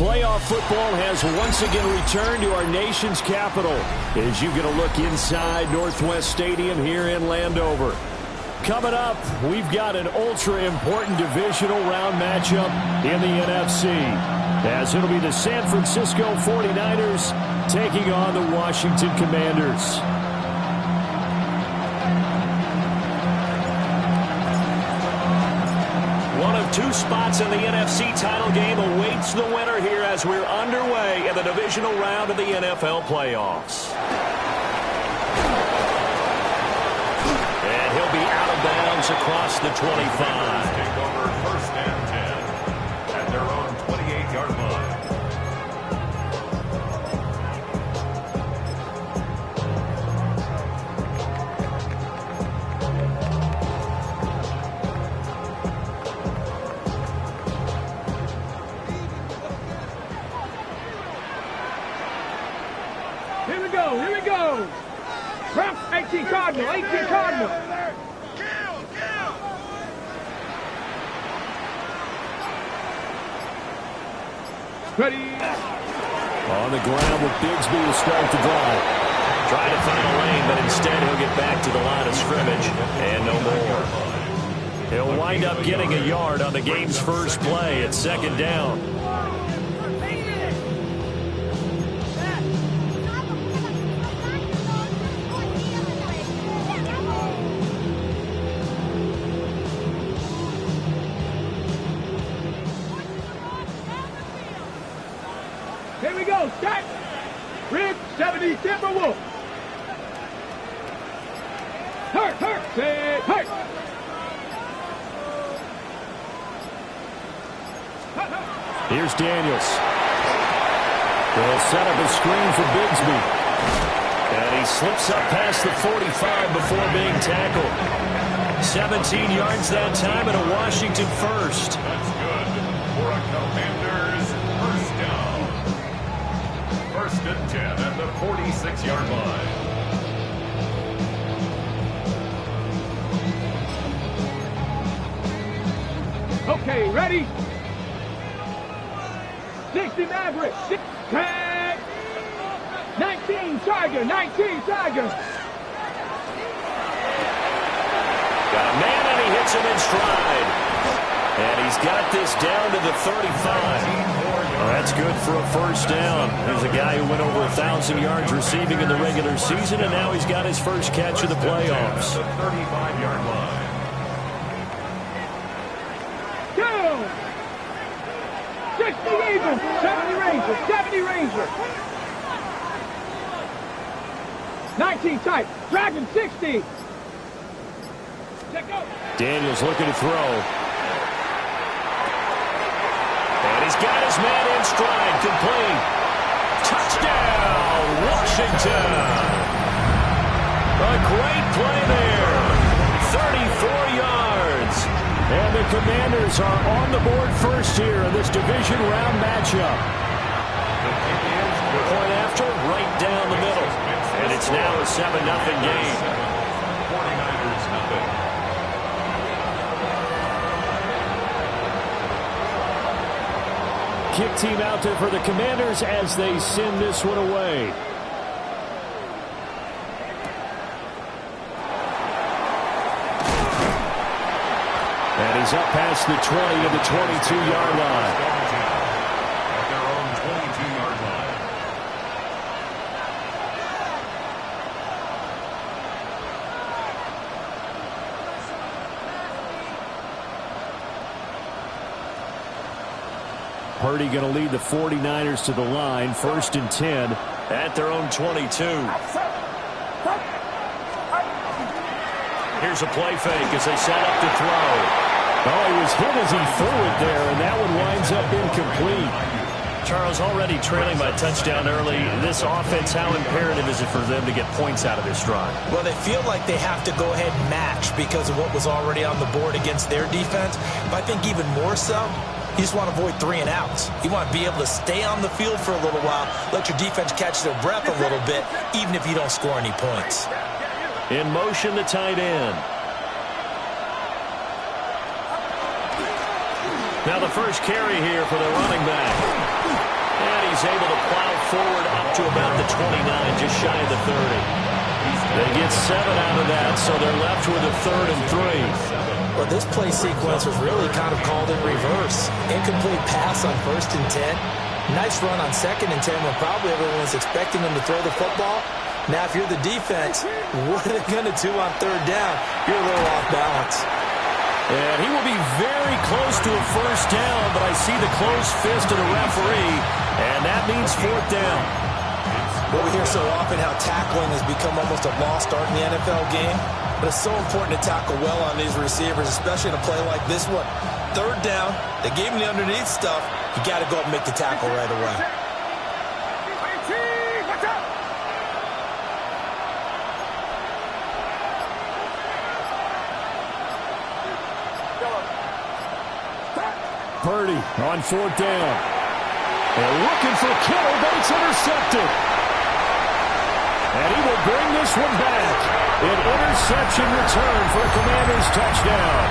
Playoff football has once again returned to our nation's capital as you get a look inside Northwest Stadium here in Landover. Coming up, we've got an ultra-important divisional round matchup in the NFC, as it'll be the San Francisco 49ers taking on the Washington Commanders. One of two spots in the NFC title game awaits the winner here as we're underway in the divisional round of the NFL playoffs. And he'll be out of bounds across the 25. Take over first and 10 at their own 28-yard line. Here we go. Trump, 18 Cardinal, 18 Cardinal. Ready. On the ground with Bigsby to start the drive. Trying to find a lane, but instead he'll get back to the line of scrimmage and no more. He'll wind up getting a yard on the game's first play at second down. Here we go, start. Red 70 Timberwolf. Hurt, say hurt. Here's Daniels. They'll set up a screen for Bigsby. And he slips up past the 45 before being tackled. 17 yards that time and a Washington first. That's good for a Commanders first down. First and 10 at the 46-yard line. Okay, ready? 60 Maverick. 10. 19 Tiger. 19 Tiger. Got a man and he hits him in stride. And he's got this down to the 35. Well, that's good for a first down. There's a guy who went over 1,000 yards receiving in the regular season, and now he's got his first catch of the playoffs. The 35-yard line. Go! 60 Eagles. 70 Rangers. 70 Rangers. 19 type. Dragon 60. Check out. Daniels looking to throw. And he's got his man in stride, complete. Touchdown, Washington. A great play there. 34 yards. And the Commanders are on the board first here in this division round matchup. Point after, right down the middle. And it's now a 7-0 game. 49ers nothing. Kick team out there for the Commanders as they send this one away. And he's up past the 20 to the 22-yard line. At their own 22-yard line. Purdy going to lead the 49ers to the line. First and 10 at their own 22. Here's a play fake as they set up to throw. Oh, he was hit as he threw it there, and that one winds up incomplete. Charles, already trailing by touchdown early. This offense, how imperative is it for them to get points out of this drive? Well, they feel like they have to go ahead and match because of what was already on the board against their defense. But I think even more so, you just want to avoid 3 and outs. You want to be able to stay on the field for a little while, let your defense catch their breath a little bit, even if you don't score any points. In motion, the tight end. Now the first carry here for the running back. And he's able to plow forward up to about the 29, just shy of the 30. They get 7 out of that, so they're left with a 3rd and 3. Well, this play sequence was really kind of called in reverse. Incomplete pass on 1st and 10. Nice run on 2nd and 10 when probably everyone was expecting them to throw the football. Now, if you're the defense, what are they going to do on 3rd down? You're a little off balance. And he will be very close to a 1st down, but I see the closed fist of the referee, and that means 4th down. Well, we hear so often how tackling has become almost a lost art in the NFL game, but it's so important to tackle well on these receivers, especially in a play like this one. 3rd down, they gave him the underneath stuff. You got to go up and make the tackle right away. Purdy on 4th down. They're looking for Kittle, but it's intercepted. And he will bring this one back. An interception return for a Commanders touchdown.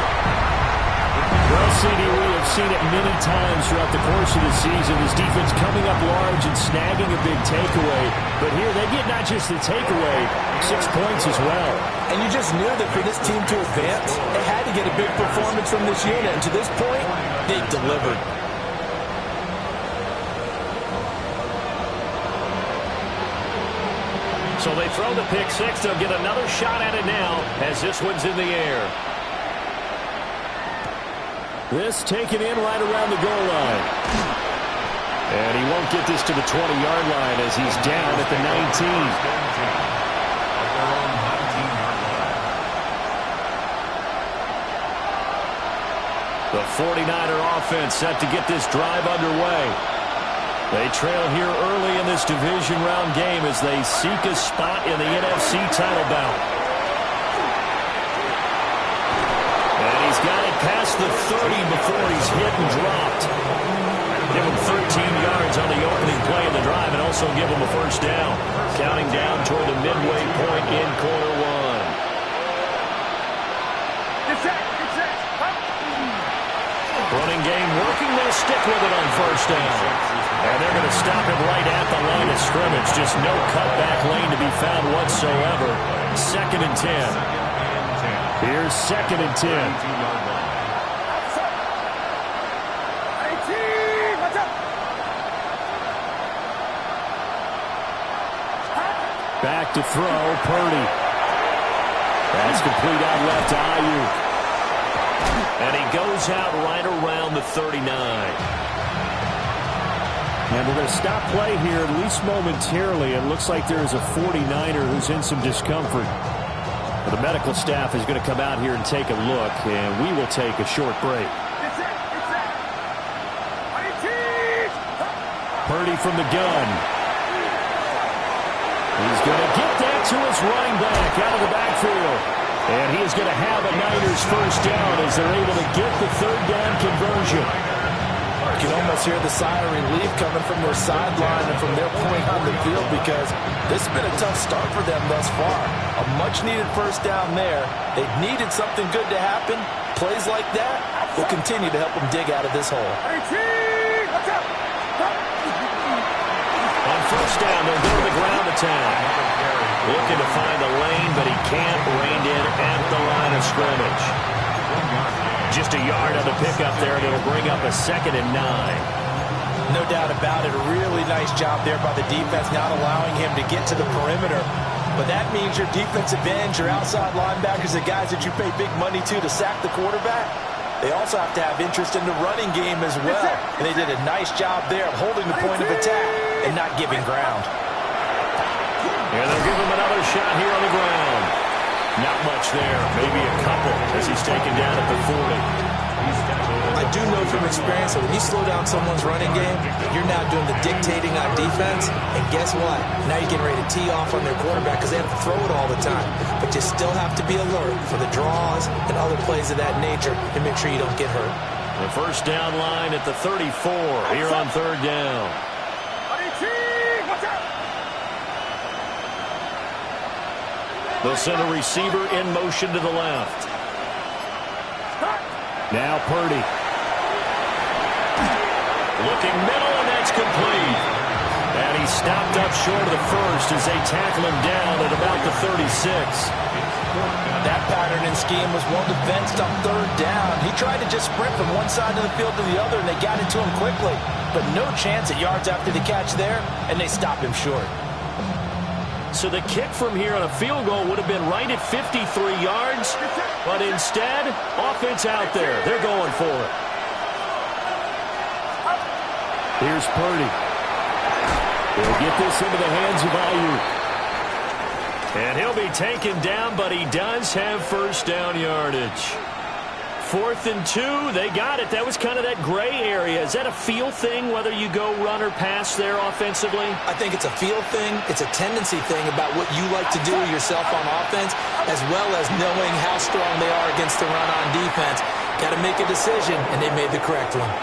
Well, CD, we have seen it many times throughout the course of the season. This defense coming up large and snagging a big takeaway. But here they get not just the takeaway, 6 points as well. And you just knew that for this team to advance, they had to get a big performance from this unit. And to this point, they've delivered. So they throw the pick 6. They'll get another shot at it now as this one's in the air. This taken in right around the goal line. And he won't get this to the 20-yard line as he's down at the 19. The 49er offense set to get this drive underway. They trail here early in this division round game as they seek a spot in the NFC title bout. And he's got it past the 30 before he's hit and dropped. Give him 13 yards on the opening play of the drive and also give him a 1st down. Counting down toward the midway point in quarter 1. Running game working. They'll stick with it on 1st down. And they're going to stop him right at the line of scrimmage. Just no cutback lane to be found whatsoever. 2nd and 10. Here's 2nd and 10. Back to throw, Purdy. That's complete out left to Ayuk. And he goes out right around the 39. And we're going to stop play here, at least momentarily. It looks like there is a 49er who's in some discomfort. The medical staff is going to come out here and take a look, and we will take a short break. Purdy from the gun. He's going to get that to his running back out of the backfield. And he is going to have a Niners 1st down as they're able to get the 3rd down conversion. You can almost hear the sigh of relief coming from their sideline and from their point on the field because this has been a tough start for them thus far. A much-needed 1st down there. They needed something good to happen. Plays like that will continue to help them dig out of this hole. On 1st down, they'll go to the ground attack. Looking to find a lane, but he can't. Reined in at the line of scrimmage. Just a yard on the pickup there, and it'll bring up a 2nd and 9. No doubt about it. A really nice job there by the defense, not allowing him to get to the perimeter. But that means your defensive ends, your outside linebackers, the guys that you pay big money to sack the quarterback, they also have to have interest in the running game as well. And they did a nice job there of holding the point of attack and not giving ground. And they'll give him another shot here on the ground. Not much there, maybe a couple as he's taken down at the 40. I do know from experience that when you slow down someone's running game, you're now doing the dictating on defense. And guess what? Now you're getting ready to tee off on their quarterback because they have to throw it all the time. But you still have to be alert for the draws and other plays of that nature and make sure you don't get hurt. The 1st down line at the 34 here on 3rd down. They'll send a receiver in motion to the left. Now Purdy. Looking middle, and that's complete. And he stopped up short of the first as they tackle him down at about the 36. That pattern and scheme was one that benched on third down. He tried to just sprint from one side of the field to the other, and they got it to him quickly. But no chance at yards after the catch there, and they stopped him short. So the kick from here on a field goal would have been right at 53 yards, but instead, offense out there. They're going for it. Here's Purdy. He'll get this into the hands of Ayuk. And he'll be taken down, but he does have first down yardage. 4th and 2, they got it. That was kind of that gray area. Is that a feel thing, whether you go run or pass there offensively? I think it's a feel thing. It's a tendency thing about what you like to do yourself on offense, as well as knowing how strong they are against the run on defense. Got to make a decision, and they made the correct one.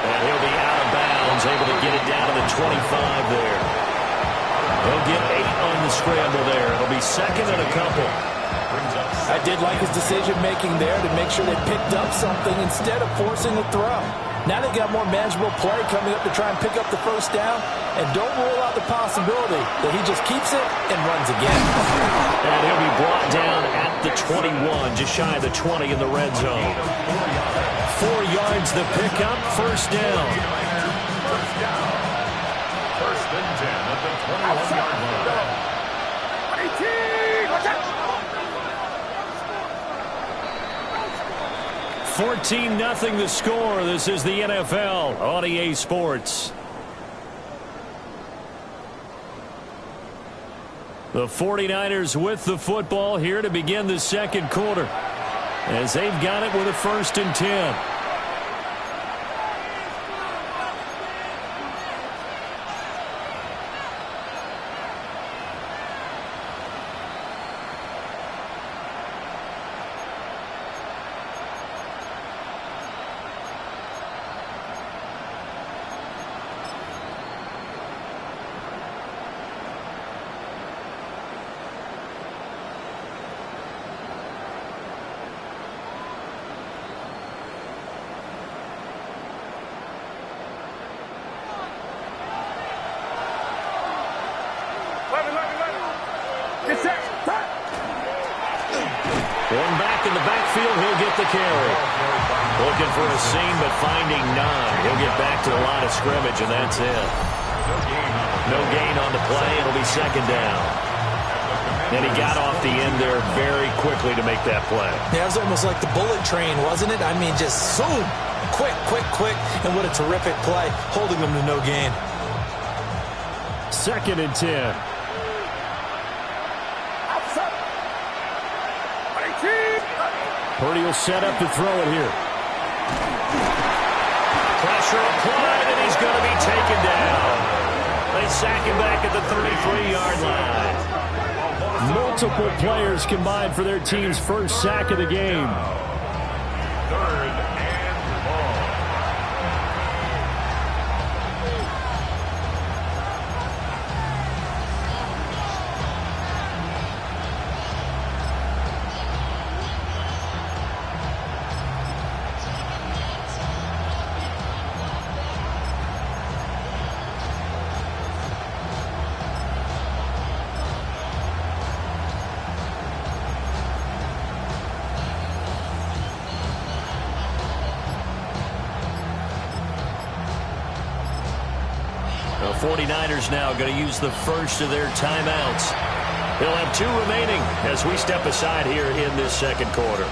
And he'll be out of bounds, able to get it down to the 25 there. He'll get 8 on the scramble there. It'll be second and a couple. I did like his decision-making there to make sure they picked up something instead of forcing the throw. Now they got more manageable play coming up to try and pick up the first down, and don't rule out the possibility that he just keeps it and runs again. And he'll be brought down at the 21, just shy of the 20 in the red zone. 4 yards the pickup, first down. First and 10 at the 21-yard line. 14-0 the score. This is the NFL on EA Sports. The 49ers with the football here to begin the second quarter, as they've got it with a 1st and 10. Going back in the backfield, he'll get the carry. Looking for a seam, but finding none. He'll get back to the line of scrimmage, and that's it. No gain on the play. It'll be second down. And he got off the end there very quickly to make that play. Yeah, it was almost like the bullet train, wasn't it? I mean, just zoom. Quick, quick, quick. And what a terrific play, holding them to no gain. 2nd and 10. Purdy will set up to throw it here. Pressure applied, and he's going to be taken down. They sack him back at the 33-yard line. Multiple players combined for their team's first sack of the game. 3rd and long. The 49ers now going to use the first of their timeouts. They'll have 2 remaining as we step aside here in this second quarter.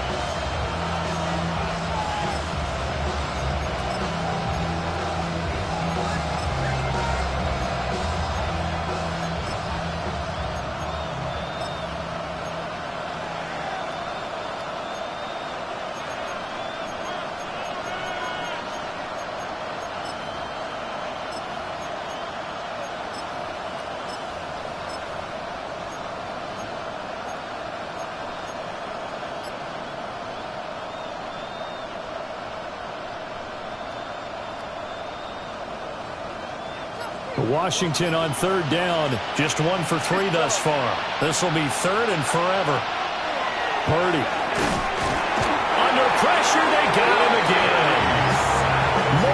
Washington on 3rd down. Just 1 for 3 thus far. This will be 3rd and forever. Purdy. Under pressure, they got him again.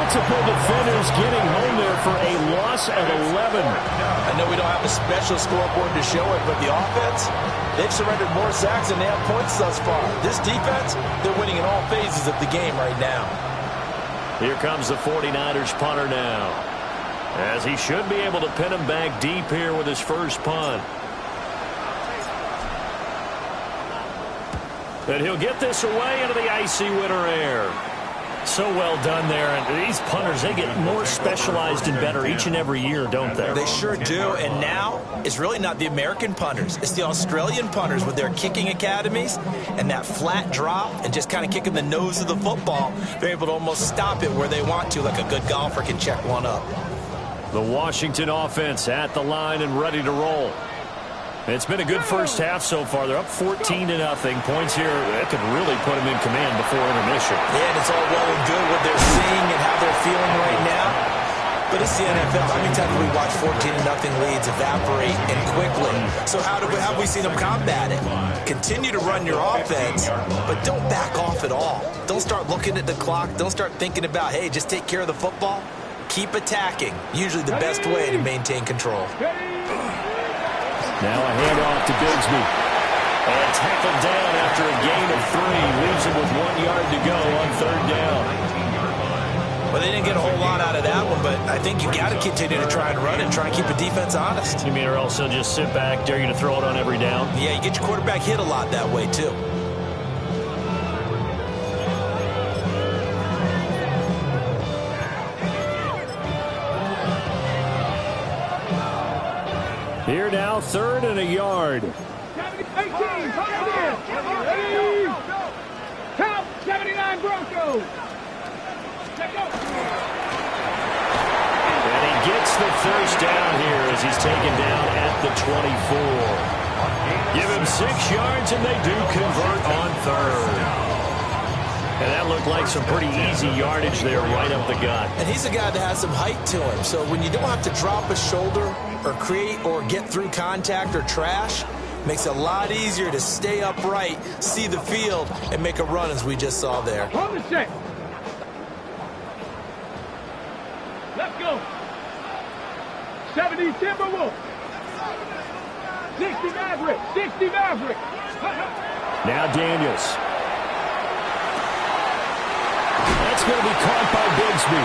multiple defenders getting home there for a loss of 11. I know we don't have a special scoreboard to show it, but the offense, they've surrendered more sacks than they have points thus far. This defense, they're winning in all phases of the game right now. Here comes the 49ers punter now, as he should be able to pin him back deep here with his first punt. And he'll get this away into the icy winter air. So well done there. And these punters, they get more specialized and better each and every year, don't they? They sure do. And now it's really not the American punters. It's the Australian punters with their kicking academies and that flat drop and just kind of kicking the nose of the football. They're able to almost stop it where they want to, like a good golfer can check one up. The Washington offense at the line and ready to roll. It's been a good first half so far. They're up 14-0. Points here that could really put them in command before intermission. Yeah, and it's all well and good what they're seeing and how they're feeling right now. But it's the NFL. How many times have we watched 14-0 leads evaporate and quickly? So how have we seen them combat it? Continue to run your offense, but don't back off at all. Don't start looking at the clock. Don't start thinking about, hey, just take care of the football. Keep attacking. Usually the best way to maintain control. Now a handoff to Bigsby. And tackled down after a gain of 3. Leaves him with 1 yard to go on third down. Well, they didn't get a whole lot out of that one, but I think you got to continue to try and run and try and keep the defense honest. You mean, or else they'll just sit back, dare you to throw it on every down? Yeah, you get your quarterback hit a lot that way, too. Here now, 3rd and a yard. 18, ready, count, 79 Broncos. And he gets the first down here as he's taken down at the 24. Give him 6 yards, and they do convert on 3rd. And that looked like some pretty easy yardage there right up the gut. And he's a guy that has some height to him. So when you don't have to drop a shoulder or create or get through contact or trash, makes it a lot easier to stay upright, see the field, and make a run as we just saw there. On the set. Let's go. 70 Timberwolves. 60 Maverick. 60 Maverick. Now Daniels. That's going to be caught by Bigsby.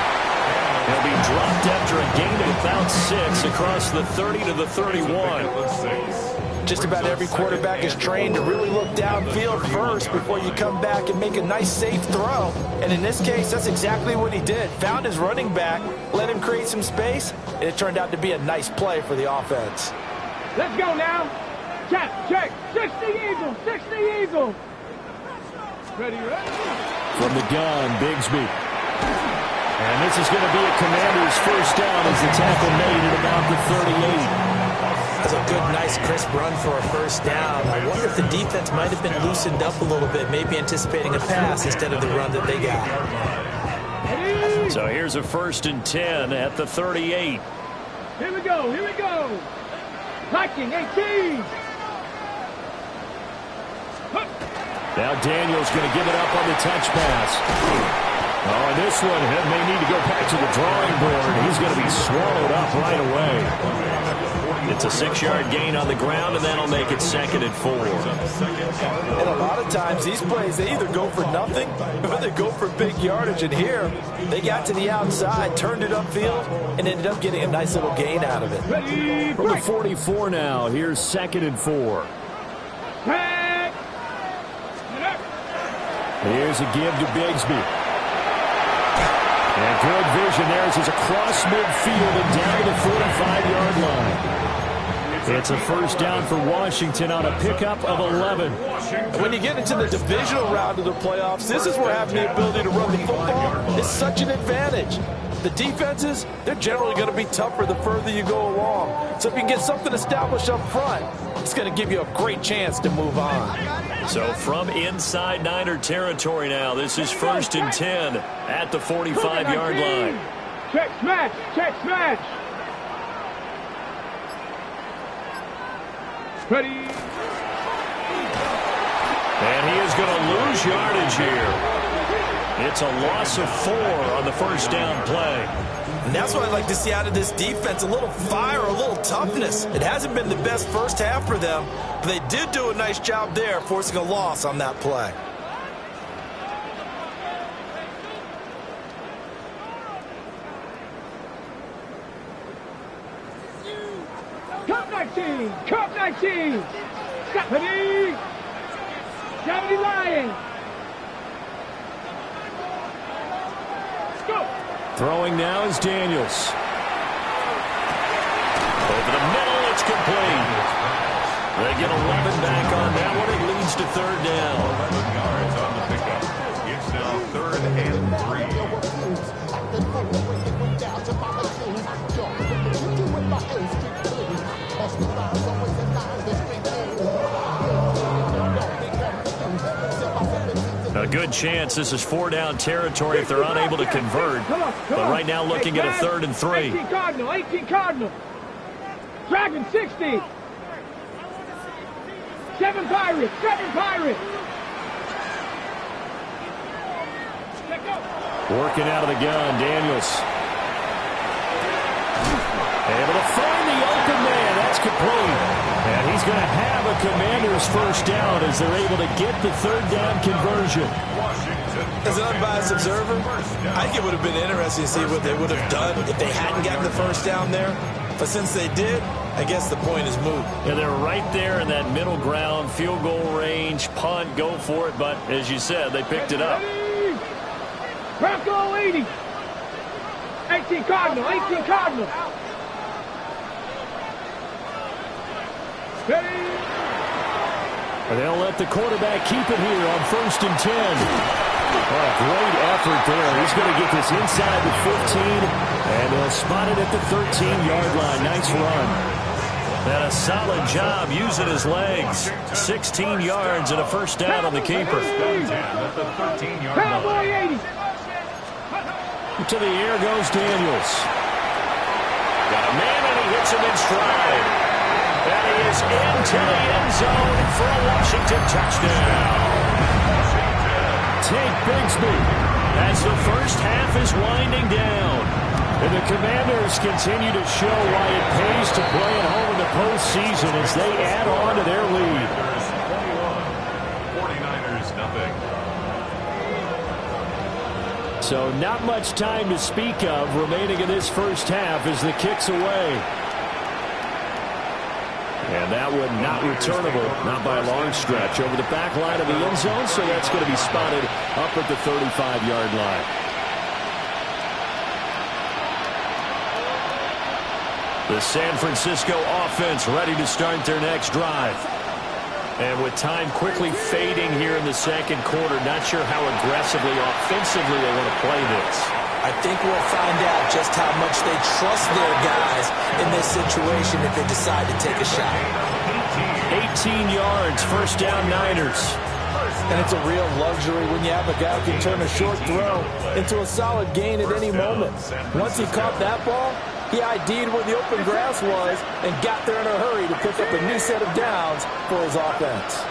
He'll be dropped after a gain of about 6 across the 30 to the 31. Just about every quarterback is trained to really look downfield first before you come back and make a nice, safe throw. And in this case, that's exactly what he did. Found his running back, let him create some space, and it turned out to be a nice play for the offense. Let's go now. Check. 60 Eagles. 60 Eagles. Ready. From the gun, Bigsby. And this is going to be a Commander's first down as the tackle made at about the 38. That's a good, nice, crisp run for a first down. I wonder if the defense might have been loosened up a little bit, maybe anticipating a pass instead of the run that they got. So here's a 1st and 10 at the 38. Here we go. Viking 18. Now Daniels going to give it up on the touch pass. Oh, and this one may need to go back to the drawing board. He's going to be swallowed up right away. It's a 6-yard gain on the ground, and that'll make it 2nd and 4. And a lot of times, these plays, they either go for nothing or they go for big yardage. And here, they got to the outside, turned it upfield, and ended up getting a nice little gain out of it. From the 44 now, here's 2nd and 4. Here's a give to Bigsby. And good vision there as he's across midfield and down to the 45-yard line. It's a first down for Washington on a pickup of 11. When you get into the divisional round of the playoffs, this is where having the ability to run the football is such an advantage. The defenses, they're generally going to be tougher the further you go along. So if you can get something established up front, it's going to give you a great chance to move on. So from inside Niner territory now, this is 1st and 10 at the 45-yard line. Check smash. Ready. And he is going to lose yardage here. It's a loss of 4 on the first down play. And that's what I'd like to see out of this defense, a little fire, a little toughness. It hasn't been the best first half for them, but they did do a nice job there forcing a loss on that play. Cup 19! Cup 19! Stephanie! 70 Lions! Let's go! Throwing now is Daniels. Over the middle, it's complete. They get 11 back on that one. It leads to third down. 11 yards on the pickup. It's now 3rd and 3. A good chance this is 4-down territory if they're unable to convert. But right now looking at a 3rd and 3. 18 Cardinal, 18 Cardinal. Dragon 60. 7 Pirates, 7 Pirates. Working out of the gun, Daniels. Able to find the open man. That's complete. And he's going to have a Commander's first down as they're able to get the 3rd down conversion. As an unbiased observer, I think it would have been interesting to see what they would have done if they hadn't gotten the first down there. But since they did, I guess the point is moot. Yeah, they're right there in that middle ground, field goal range, punt, go for it. But as you said, they picked it up. Bronco 80. 18 Cardinal, 18 Cardinal. Ready? They'll let the quarterback keep it here on 1st and 10. Oh, great effort there. He's going to get this inside the 15, and they'll spot it at the 13-yard line. Nice run. And a solid job using his legs. 16 yards and a first down on the keeper. Cowboy 80. To the air goes Daniels. Got a man, and he hits him in stride. And he is into the end zone for a Washington touchdown. Tank Bigsby as the first half is winding down. And the Commanders continue to show why it pays to play at home in the postseason as they add on to their lead. 49ers nothing. So not much time to speak of remaining in this first half as the kick's away. And that one not returnable, not by a long stretch, over the back line of the end zone, so that's going to be spotted up at the 35-yard line. The San Francisco offense ready to start their next drive. And with time quickly fading here in the second quarter, not sure how aggressively, offensively they want to play this. I think we'll find out just how much they trust their guys in this situation if they decide to take a shot. 18 yards, first down Niners. And it's a real luxury when you have a guy who can turn a short throw into a solid gain at any moment. Once he caught that ball, he ID'd where the open grass was and got there in a hurry to pick up a new set of downs for his offense.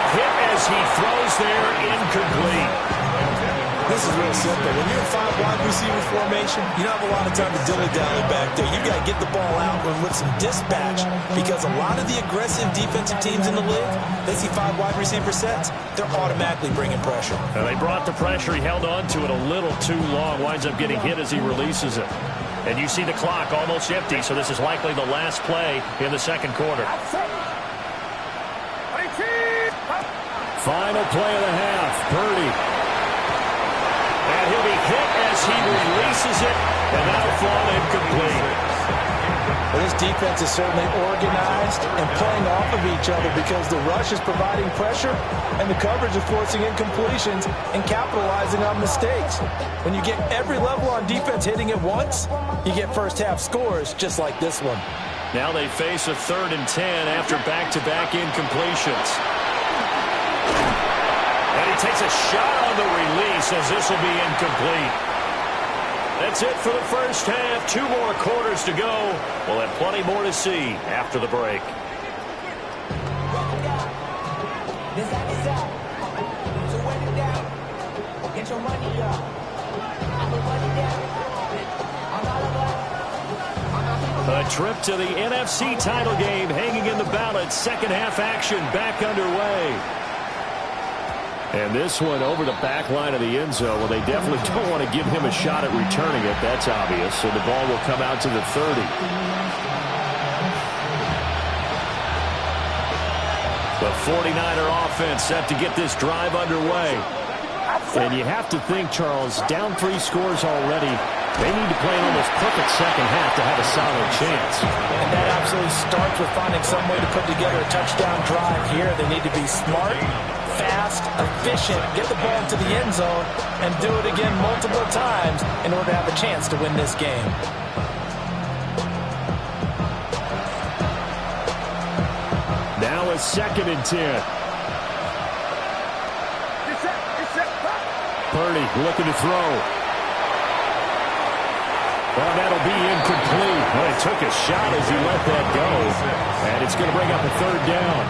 Hit as he throws there, incomplete. This is real simple. When you're in 5 wide receiver formation, you don't have a lot of time to dilly-dally back there. You've got to get the ball out with some dispatch because a lot of the aggressive defensive teams in the league, they see 5 wide receiver sets, they're automatically bringing pressure. And they brought the pressure. He held on to it a little too long. Winds up getting hit as he releases it. And you see the clock almost empty, so this is likely the last play in the second quarter. Final play of the half, Purdy. And he'll be hit as he releases it, and that'll fall incomplete. Well, this defense is certainly organized and playing off of each other because the rush is providing pressure and the coverage is forcing incompletions and capitalizing on mistakes. When you get every level on defense hitting at once, you get first half scores just like this one. Now they face a 3rd and 10 after back-to-back incompletions. And he takes a shot on the release as this will be incomplete. That's it for the first half. 2 more quarters to go. We'll have plenty more to see after the break. A trip to the NFC title game hanging in the balance. Second half action back underway. And this one over the back line of the end zone. Well, they definitely don't want to give him a shot at returning it. That's obvious. So the ball will come out to the 30. The 49er offense set to get this drive underway. And you have to think, Charles, down 3 scores already. They need to play an almost perfect second half to have a solid chance. And that absolutely starts with finding some way to put together a touchdown drive here. They need to be smart, fast, efficient, get the ball to the end zone, and do it again multiple times in order to have a chance to win this game. Now a 2nd and 10. Purdy looking to throw. Well, that'll be incomplete. Well, he took a shot as he let that go. And it's going to bring up a 3rd down.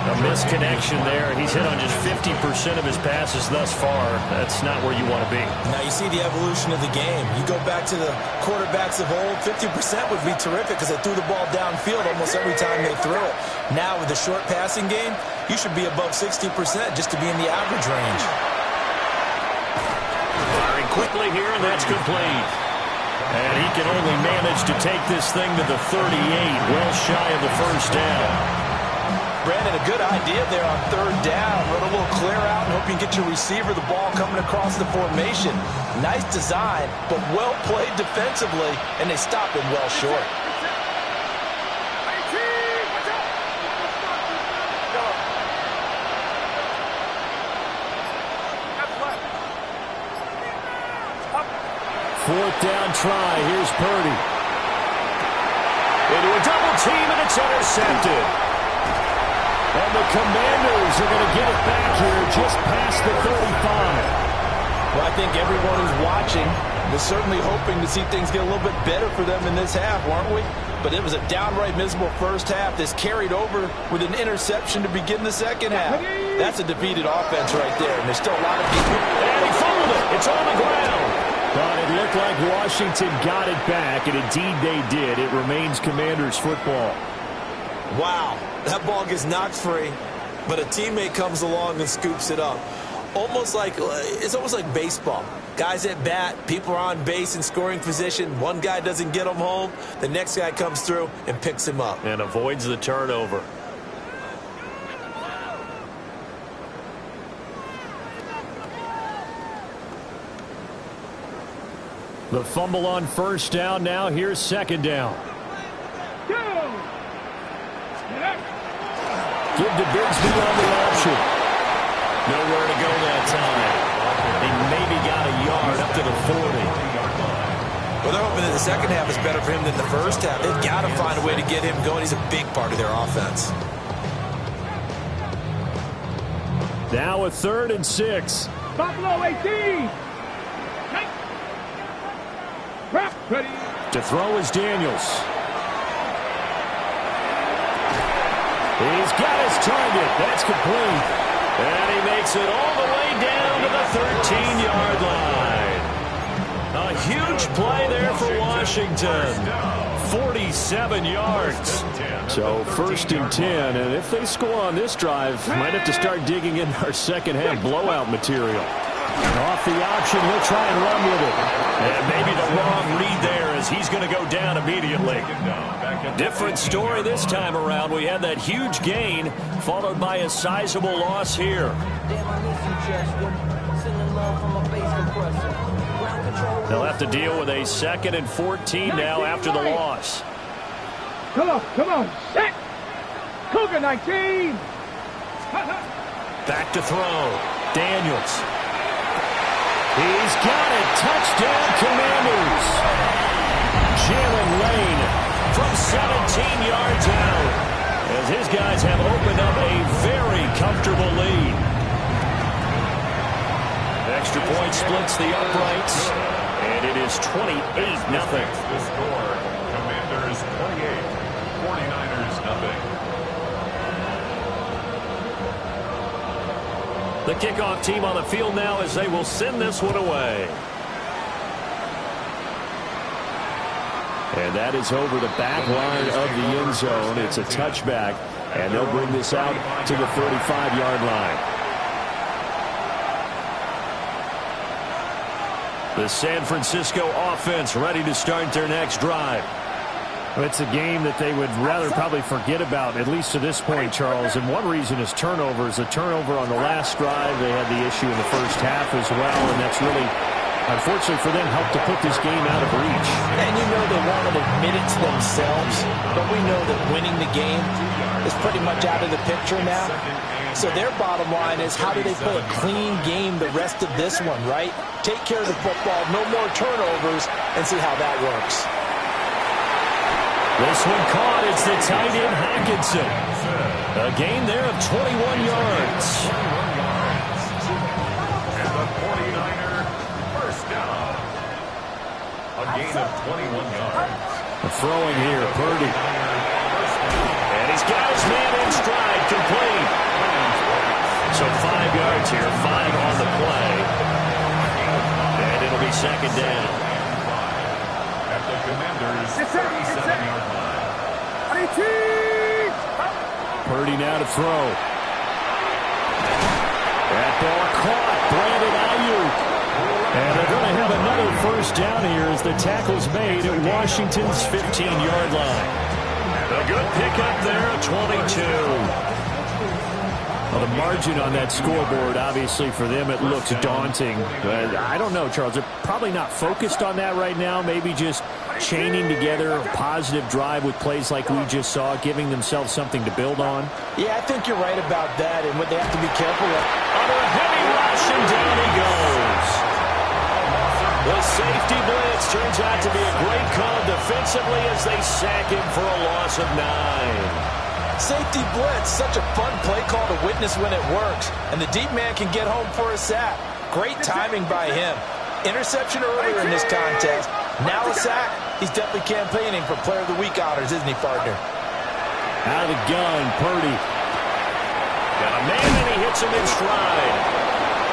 A misconnection there. He's hit on just 50% of his passes thus far. That's not where you want to be. Now you see the evolution of the game. You go back to the quarterbacks of old, 50% would be terrific because they threw the ball downfield almost every time they threw it. Now with the short passing game, you should be above 60% just to be in the average range. Firing quickly here, and that's complete. And he can only manage to take this thing to the 38, well shy of the 1st down. Brandon, a good idea there on 3rd down. Run a little clear out and hope you can get your receiver the ball coming across the formation. Nice design, but well played defensively, and they stop him well short. Fourth down try. Here's Purdy. Into a double team, and it's intercepted. And the Commanders are going to get it back here just past the 35. Well, I think everyone who's watching was certainly hoping to see things get a little bit better for them in this half, weren't we? But it was a downright miserable first half. This carried over with an interception to begin the second half. That's a defeated offense right there, and there's still a lot of people. And he fumbled it. It's on the ground. But it looked like Washington got it back, and indeed they did. It remains Commanders football. Wow, that ball gets knocked free, but a teammate comes along and scoops it up. It's almost like baseball. Guys at bat, people are on base in scoring position. One guy doesn't get him home. The next guy comes through and picks him up. And avoids the turnover. The fumble on 1st down. Now here's 2nd down. Give to Bigsby on the option. Nowhere to go that time. He maybe got a yard up to the 40. Well, they're hoping that the second half is better for him than the first half. They've got to find a way to get him going. He's a big part of their offense. Now a 3rd and 6. Buffalo 18. Ready. To throw is Daniels. He's got his target. That's complete. And he makes it all the way down to the 13-yard line. A huge play there for Washington. 47 yards. So 1st and 10. And if they score on this drive, might have to start digging in our second half blowout material. Off the option, he'll try and run with it. And maybe the wrong read there as he's going to go down immediately. Different story this time around. We had that huge gain followed by a sizable loss here. They'll have to deal with a 2nd and 14 now after the loss. Come on, set. Cougar 19. Back to throw. Daniels. He's got it. Touchdown, Commanders. Jalen Lane from 17 yards out as his guys have opened up a very comfortable lead. Extra point splits the uprights, and it is 28-0. The score, Commanders 28, 49ers nothing. The kickoff team on the field now as they will send this one away. And that is over the back line of the end zone. It's a touchback, and they'll bring this out to the 35-yard line. The San Francisco offense ready to start their next drive. It's a game that they would rather probably forget about, at least to this point, Charles. And one reason is turnovers. The turnover on the last drive, they had the issue in the first half as well, and that's really, unfortunately for them, helped to put this game out of reach. And you know they won't admit it to themselves, but we know that winning the game is pretty much out of the picture now. So their bottom line is, how do they play a clean game the rest of this one, right? Take care of the football, no more turnovers, and see how that works. This one caught. It's the tight end, Hockenson. A gain there of 21 yards. And the 49er first down. A gain of 21 yards. Throwing here, Purdy. And he's got his man in stride, complete. So 5 yards here, 5 on the play. And it'll be second down. At the Commanders' 37-yard line. Purdy now to throw. That ball caught. Brandon Ayuk. And they're going to have another first down here as the tackle's made at Washington's 15-yard line. A good pickup there, 22. Well, the margin on that scoreboard, obviously, for them, it looks daunting. But I don't know, Charles. They're probably not focused on that right now. Maybe just chaining together a positive drive with plays like we just saw, giving themselves something to build on. Yeah, I think you're right about that. And what they have to be careful of. Under a heavy rush, and down he goes. The safety blitz turns out to be a great call defensively as they sack him for a loss of 9. Safety blitz, such a fun play call to witness when it works. And the deep man can get home for a sack. Great timing by him. Interception earlier in this contest. Now a sack. He's definitely campaigning for Player of the Week honors, isn't he, partner? Out of the gun, Purdy. Got a man, and he hits him in stride.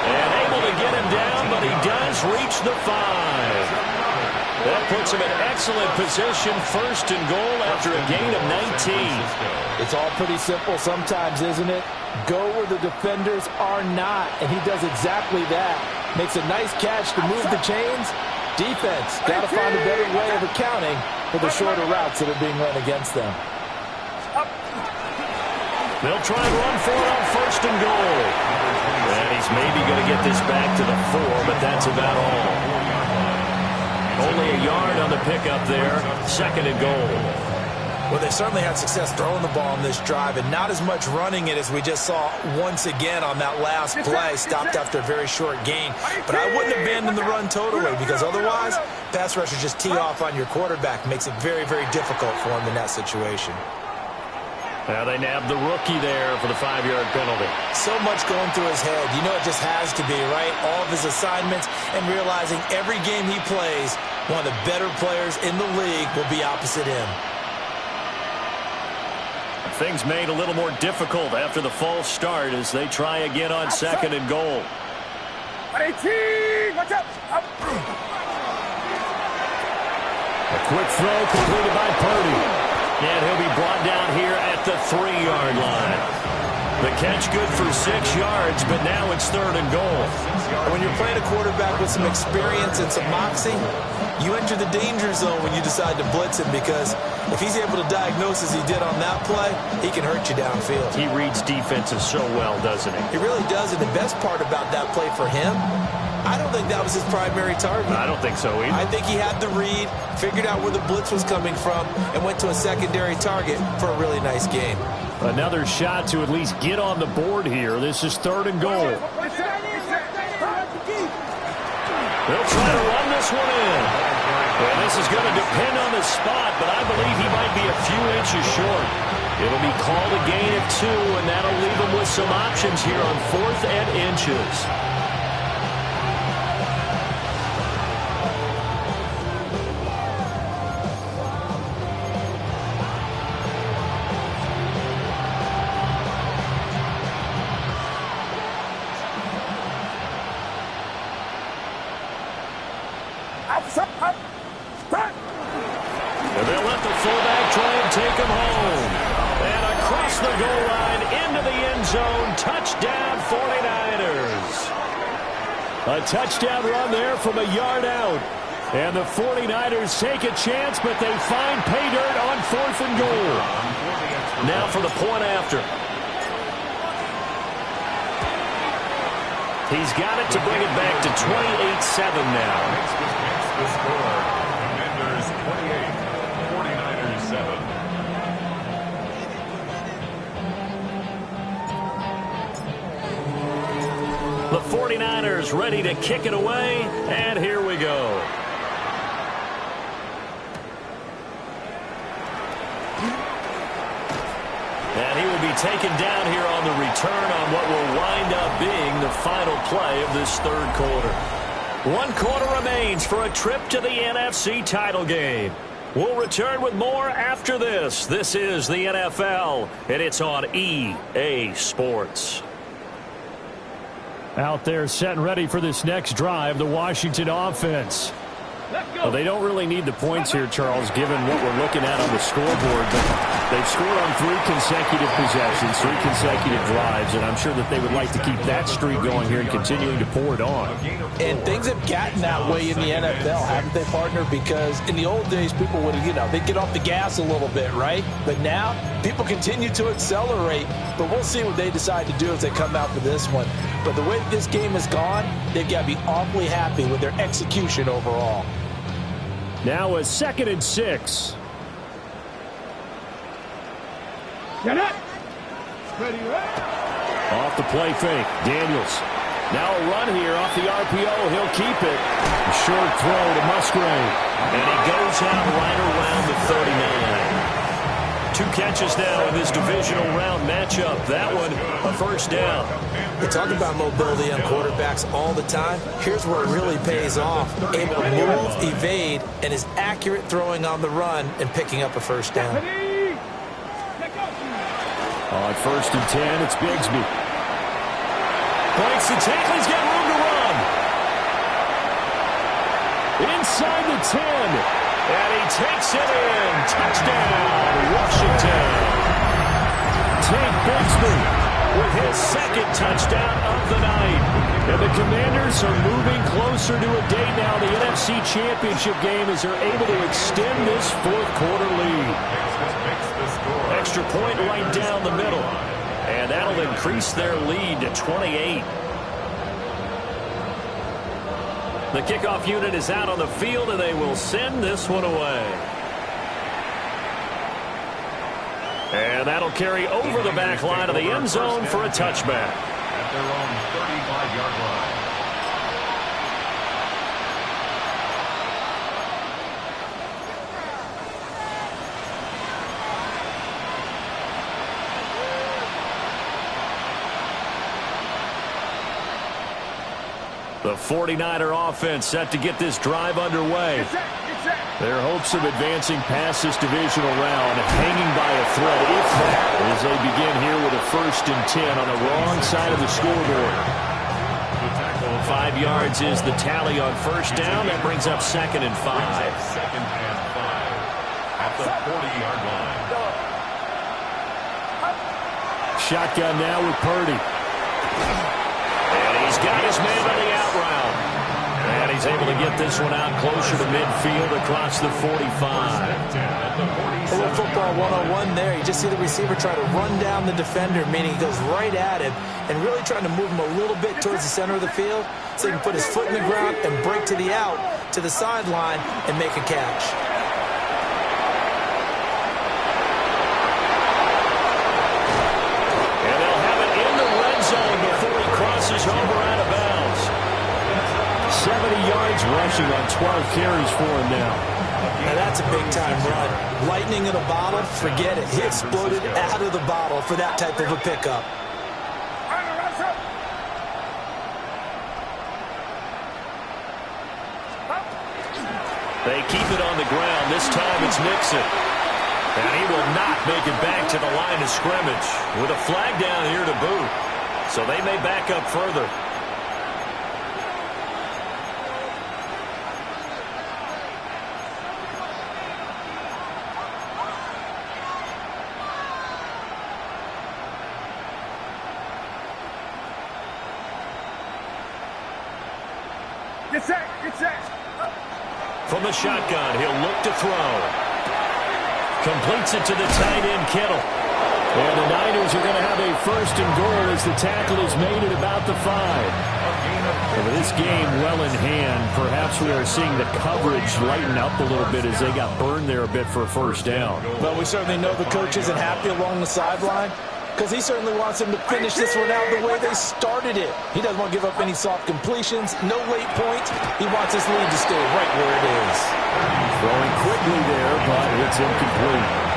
And able to get him down, but he does reach the 5. That puts him in excellent position, first and goal after a gain of 19. It's all pretty simple sometimes, isn't it? Go where the defenders are not, and he does exactly that. Makes a nice catch to move the chains. Defense, got to find a better way of accounting for the shorter routes that are being run against them. They'll try and run for it on first and goal. And he's maybe going to get this back to the 4, but that's about all. Only a yard on the pickup there. Second and goal. Well, they certainly had success throwing the ball on this drive, and not as much running it as we just saw once again on that last play. Stopped after a very short gain. But I wouldn't abandon the run totally, because otherwise, pass rushers just tee off on your quarterback. Makes it very, very difficult for him in that situation. Now they nabbed the rookie there for the 5-yard penalty. So much going through his head. You know it just has to be, right? All of his assignments and realizing every game he plays, one of the better players in the league will be opposite him. Things made a little more difficult after the false start as they try again on second and goal. Watch out! A quick throw completed by Purdy. And he'll be brought down here at the 3-yard line. The catch good for 6 yards, but now it's third and goal. When you're playing a quarterback with some experience and some moxie, you enter the danger zone when you decide to blitz him, because if he's able to diagnose as he did on that play, he can hurt you downfield. He reads defenses so well, doesn't he? He really does, and the best part about that play for him, I don't think that was his primary target. I don't think so either. I think he had the read, figured out where the blitz was coming from, and went to a secondary target for a really nice game. Another shot to at least get on the board here. This is third and goal. They'll try to run this one in. And this is going to depend on the spot, but I believe he might be a few inches short. It'll be called a gain of 2, and that'll leave him with some options here on 4th and inches. the fullback try and take him home. And across the goal line into the end zone. Touchdown 49ers. A touchdown run there from a yard out. And the 49ers take a chance, but they find pay dirt on 4th and goal. Now for the point after. He's got it to bring it back to 28-7 now. Makes the score. Commanders 28, 49ers 7. The 49ers ready to kick it away, and here we go. And he will be taken down here on the return on what will wind up being the final play of this third quarter. 1 quarter remains for a trip to the NFC title game. We'll return with more after this. This is the NFL, and it's on EA Sports. Out there set and ready for this next drive, the Washington offense. Well, they don't really need the points here, Charles, given what we're looking at on the scoreboard. But they've scored on 3 consecutive possessions, 3 consecutive drives, and I'm sure that they would like to keep that streak going here and continuing to pour it on. And things have gotten that way in the NFL, haven't they, partner? Because in the old days, people would, they'd get off the gas a little bit, right? But now, people continue to accelerate. But we'll see what they decide to do as they come out for this one. But the way this game has gone, they've got to be awfully happy with their execution overall. Now a 2nd and 6. Get it. Ready, Off the play fake. Daniels. Now a run here off the RPO. He'll keep it. A short throw to Musgrave. And he goes out right around the 39. 2 catches now in this divisional round matchup. That one, a first down. We talk about mobility on quarterbacks all the time. Here's where it really pays off. Able to move, evade, and is accurate throwing on the run and picking up a first down. On 1st and 10, it's Bigsby. Breaks the tackle. He's got room to run. Inside the 10. And he takes it in. Touchdown, Washington. Tank Bigsby with his 2nd touchdown of the night. And the Commanders are moving closer to a day now, the NFC Championship game, as they're able to extend this 4th quarter lead. Extra point right down the middle. And that'll increase their lead to 28. The kickoff unit is out on the field, and they will send this one away. And that'll carry over the back line of the end zone for a touchback. At their own 35-yard line. The 49er offense set to get this drive underway. Their hopes of advancing past this divisional round hanging by a thread, if that, as they begin here with a 1st and 10 on the wrong side of the scoreboard. 5 yards is the tally on 1st down. That brings up 2nd and 5. 2nd and 5 at the 40-yard line. Shotgun now with Purdy. And he's got his man on the out route. And he's able to get this one out closer to midfield across the 45. A little football 101 there. You just see the receiver try to run down the defender, meaning he goes right at him and really trying to move him a little bit towards the center of the field so he can put his foot in the ground and break to the out, to the sideline, and make a catch. And they'll have it in the red zone before he crosses over out of bounds. 70 yards rushing on 12 carries for him now. Now that's a big-time run. Lightning in a bottle, forget it. He exploded out of the bottle for that type of a pickup. They keep it on the ground. This time it's Nixon. And he will not make it back to the line of scrimmage with a flag down here to boot. So they may back up further. Get set. Get set. From the shotgun, he'll look to throw. Completes it to the tight end, Kittle. And the Niners are going to have a first and goal as the tackle is made at about the 5. And with this game well in hand, perhaps we are seeing the coverage lighten up a little bit as they got burned there a bit for a first down. Well, we certainly know the coach isn't happy along the sideline because he certainly wants them to finish this one out the way they started it. He doesn't want to give up any soft completions, no late points. He wants his lead to stay right where it is. Throwing quickly there, but it's incomplete.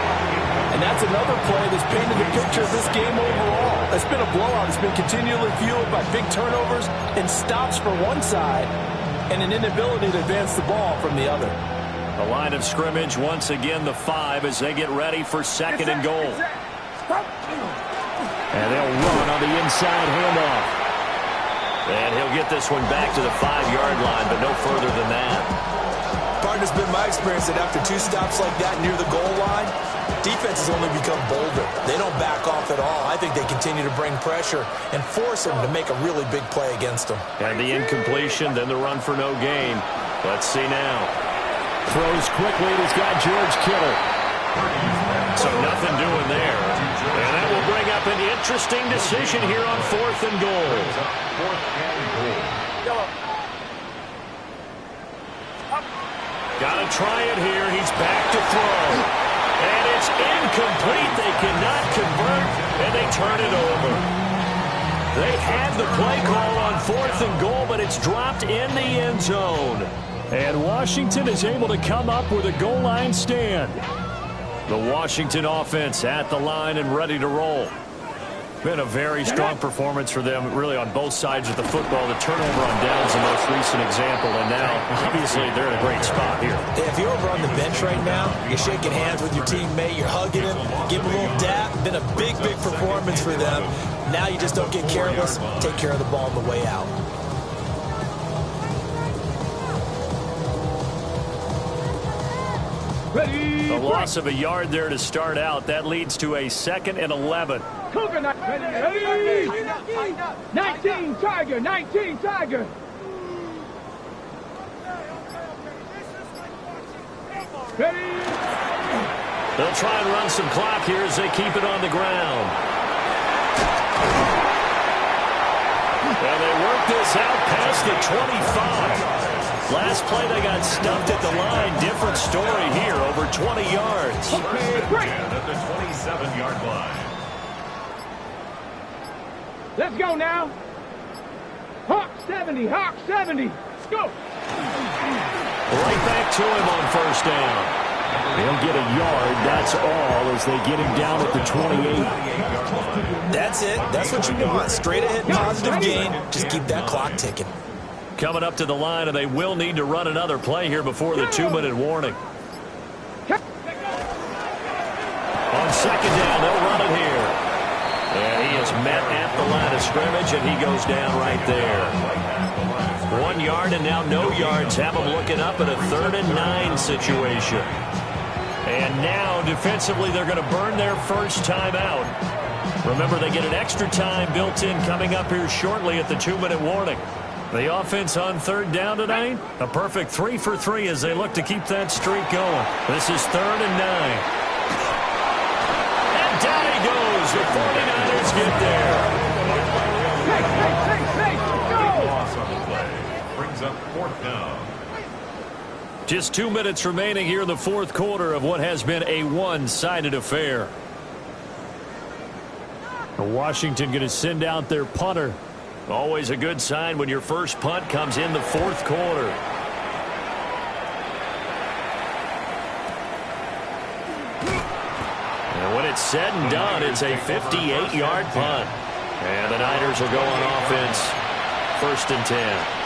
And that's another play that's painted the picture of this game overall. It's been a blowout. It's been continually fueled by big turnovers and stops for one side and an inability to advance the ball from the other. The line of scrimmage, once again, the 5 as they get ready for second and goal. And they'll run on the inside handoff. And he'll get this one back to the 5-yard line, but no further than that. Partner, it's been my experience that after 2 stops like that near the goal line, defenses only become bolder. They don't back off at all. I think they continue to bring pressure and force them to make a really big play against them. And the incompletion, then the run for no gain. Let's see now. Throws quickly, and he's got George Kittle. So nothing doing there. And that will bring up an interesting decision here on 4th and goal. Got to try it here. He's back to throw. And it's incomplete. They cannot convert, and they turn it over. They had the play call on 4th and goal, but it's dropped in the end zone. And Washington is able to come up with a goal line stand. The Washington offense at the line and ready to roll. Been a very strong performance for them, really, on both sides of the football. The turnover on downs the most recent example, and now, obviously, they're in a great spot here. Yeah, if you're over on the bench right now, you're shaking hands with your teammate, you're hugging him, give him a little dap. Been a big, big performance for them. Now you just don't get careless. Take care of the ball on the way out. Ready. The loss of a yard there to start out. That leads to a 2nd and 11. Cougar, ready. 19 Tiger. 19 Tiger. Ready. They'll try and run some clock here as they keep it on the ground. And they work this out past the 25. Last play, they got stumped at the line. Different story here, over 20 yards. At the 27-yard line. Let's go now. Hawk 70. Hawk 70. Let's go. Right back to him on first down. They'll get a yard, that's all, as they get him down at the 28. That's it. That's what you want. Straight ahead, positive gain. Just keep that clock ticking. Coming up to the line, and they will need to run another play here before the 2-minute warning. On second down, they'll run it here. And he is met at the line of scrimmage, and he goes down right there. 1 yard, and now no yards. Have them looking up at a 3rd and 9 situation. And now, defensively, they're going to burn their first time out. Remember, they get an extra time built in coming up here shortly at the 2-minute warning. The offense on 3rd down tonight, a perfect 3 for 3 as they look to keep that streak going. This is 3rd and 9. And down he goes. The 49ers get there. Loss on the play. Brings up 4th down. Just 2 minutes remaining here in the 4th quarter of what has been a one-sided affair. Washington going to send out their punter. Always a good sign when your first punt comes in the 4th quarter. And when it's said and done, it's a 58-yard punt. And the Niners will go on offense. 1st and 10.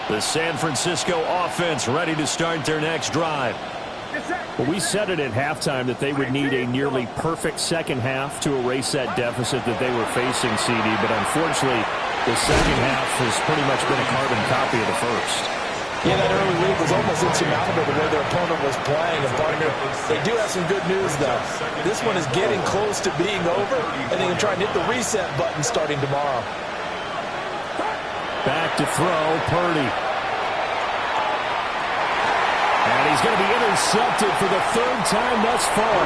The San Francisco offense ready to start their next drive. Well, we said it at halftime that they would need a nearly perfect second half to erase that deficit that they were facing, CD. But unfortunately, the second half has pretty much been a carbon copy of the first. Yeah, that early lead was almost insurmountable the way their opponent was playing. And partner, they do have some good news, though. This one is getting close to being over, and they can try and hit the reset button starting tomorrow. Back to throw, Purdy. And he's going to be intercepted for the third time thus far.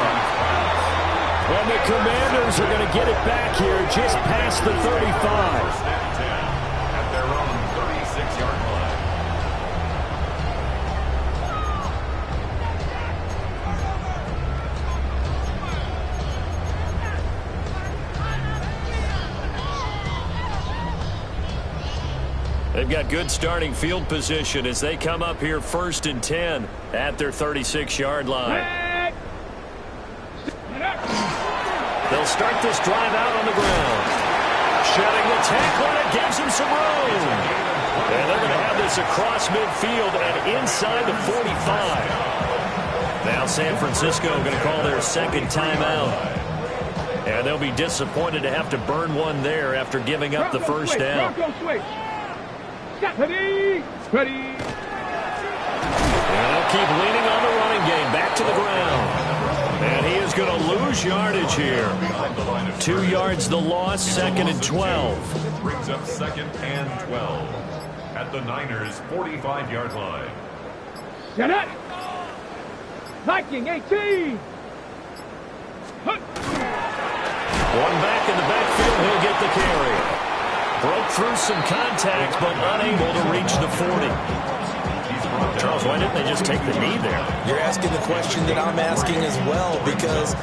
And the Commanders are going to get it back here just past the 35. At their own 36-yard line. They've got good starting field position as they come up here 1st and 10 at their 36-yard line. They'll start this drive out on the ground. Shedding the tackle, and it gives him some room. And they're going to have this across midfield and inside the 45. Now San Francisco going to call their second timeout. And they'll be disappointed to have to burn one there after giving up the first down. Ready. And they'll keep leaning on the running game. Back to the ground. And he is going to lose yardage here. 2 yards the loss, 2nd and 12. Brings up 2nd and 12 at the Niners' 45-yard line. Set it. Viking 18. One back in the backfield, he'll get the carry. Broke through some contact, but unable to reach the 40. Charles, why didn't they just take the knee there? You're asking the question that I'm asking as well, because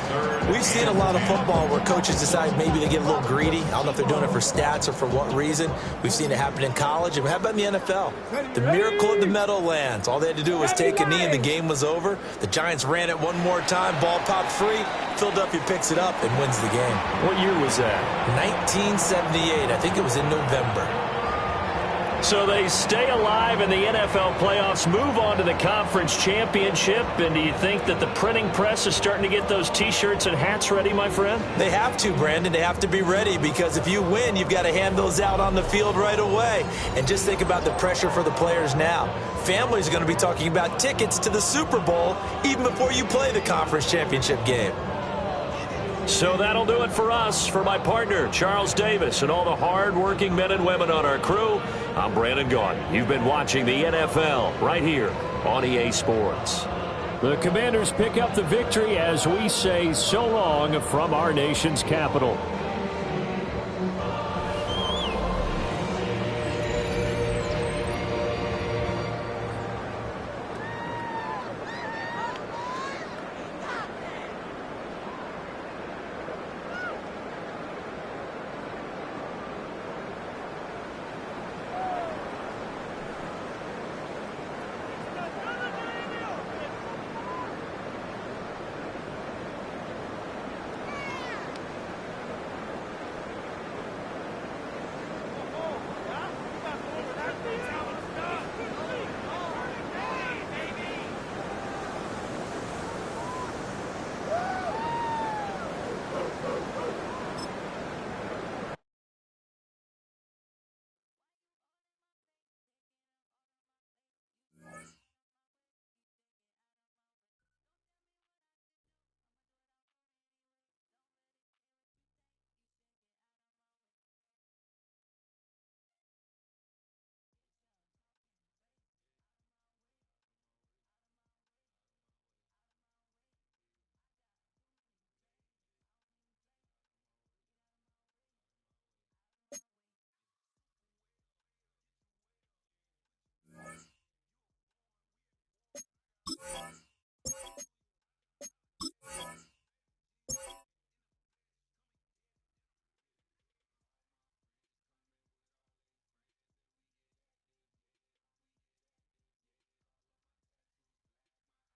we've seen a lot of football where coaches decide maybe to get a little greedy. I don't know if they're doing it for stats or for what reason. We've seen it happen in college. And how about in the NFL? The miracle of the Meadowlands. All they had to do was take a knee and the game was over. The Giants ran it one more time. Ball popped free. Philadelphia picks it up and wins the game. What year was that? 1978. I think it was in November. So they stay alive in the NFL playoffs, move on to the conference championship. And do you think that the printing press is starting to get those T-shirts and hats ready, my friend? They have to, Brandon. They have to be ready, because if you win, you've got to hand those out on the field right away. And just think about the pressure for the players now. Families are going to be talking about tickets to the Super Bowl even before you play the conference championship game. So that'll do it for us. For my partner, Charles Davis, and all the hard-working men and women on our crew, I'm Brandon Gaudin. You've been watching the NFL right here on EA Sports. The Commanders pick up the victory as we say so long from our nation's capital.